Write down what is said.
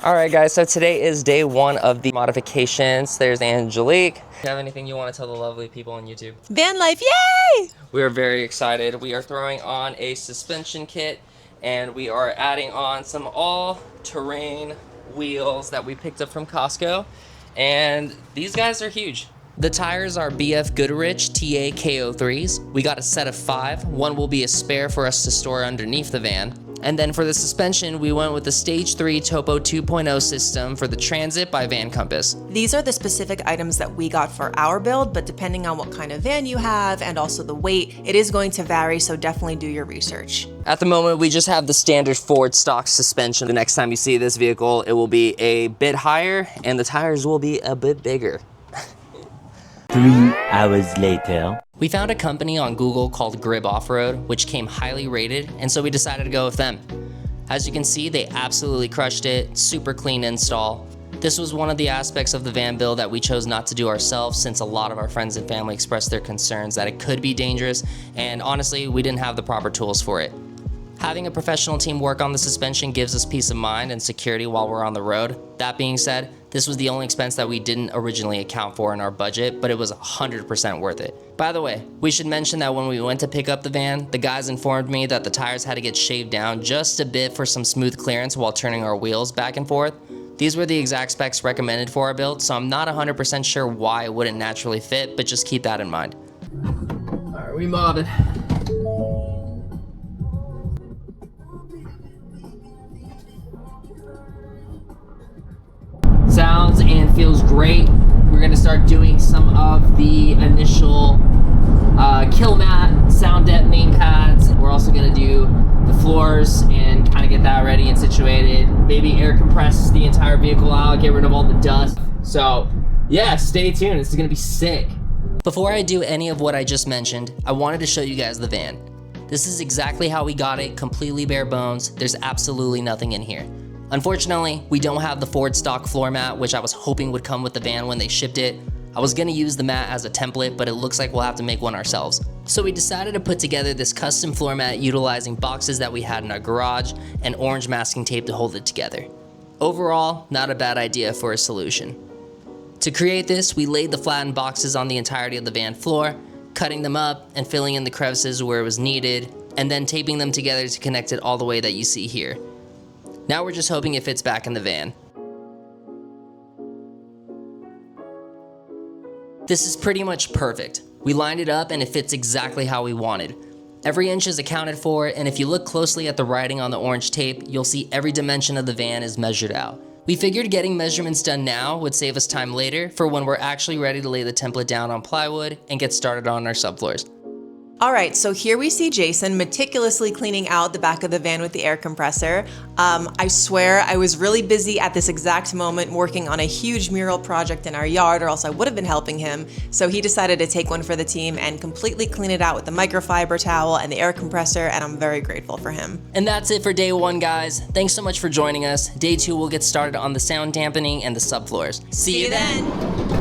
All right, guys, so today is day one of the modifications. There's Angelique. Do you have anything you want to tell the lovely people on YouTube? Van life, yay! We are very excited. We are throwing on a suspension kit, and we are adding on some all-terrain wheels that we picked up from Costco, and these guys are huge. The tires are BF Goodrich TA KO3s. We got a set of 5. One will be a spare for us to store underneath the van. And then for the suspension, we went with the Stage 3 Topo 2.0 system for the Transit by Van Compass. These are the specific items that we got for our build, but depending on what kind of van you have and also the weight, it is going to vary, so definitely do your research. At the moment, we just have the standard Ford stock suspension. The next time you see this vehicle, it will be a bit higher and the tires will be a bit bigger. 3 hours later. We found a company on Google called Grib Off-Road, which came highly rated, and so we decided to go with them. As you can see, they absolutely crushed it, super clean install. This was one of the aspects of the van build that we chose not to do ourselves, since a lot of our friends and family expressed their concerns that it could be dangerous, and honestly, we didn't have the proper tools for it. Having a professional team work on the suspension gives us peace of mind and security while we're on the road. That being said, this was the only expense that we didn't originally account for in our budget, but it was 100% worth it. By the way, we should mention that when we went to pick up the van, the guys informed me that the tires had to get shaved down just a bit for some smooth clearance while turning our wheels back and forth. These were the exact specs recommended for our build, so I'm not 100% sure why it wouldn't naturally fit, but just keep that in mind. All right, we modded. Sounds and feels great. We're gonna start doing some of the initial kill mat, sound deadening pads. We're also gonna do the floors and kind of get that ready and situated. Maybe air compress the entire vehicle out, get rid of all the dust. So yeah, stay tuned, this is gonna be sick. Before I do any of what I just mentioned, I wanted to show you guys the van. This is exactly how we got it, completely bare bones. There's absolutely nothing in here. Unfortunately, we don't have the Ford stock floor mat, which I was hoping would come with the van when they shipped it. I was gonna use the mat as a template, but it looks like we'll have to make one ourselves. So we decided to put together this custom floor mat utilizing boxes that we had in our garage and orange masking tape to hold it together. Overall, not a bad idea for a solution. To create this, we laid the flattened boxes on the entirety of the van floor, cutting them up and filling in the crevices where it was needed, and then taping them together to connect it all the way that you see here. Now we're just hoping it fits back in the van. This is pretty much perfect. We lined it up and it fits exactly how we wanted. Every inch is accounted for, and if you look closely at the writing on the orange tape, you'll see every dimension of the van is measured out. We figured getting measurements done now would save us time later for when we're actually ready to lay the template down on plywood and get started on our subfloors. All right, so here we see Jason meticulously cleaning out the back of the van with the air compressor. I swear I was really busy at this exact moment working on a huge mural project in our yard, or else I would have been helping him. So he decided to take one for the team and completely clean it out with the microfiber towel and the air compressor, and I'm very grateful for him. And that's it for day one, guys. Thanks so much for joining us. Day two, we'll get started on the sound dampening and the subfloors. See you then.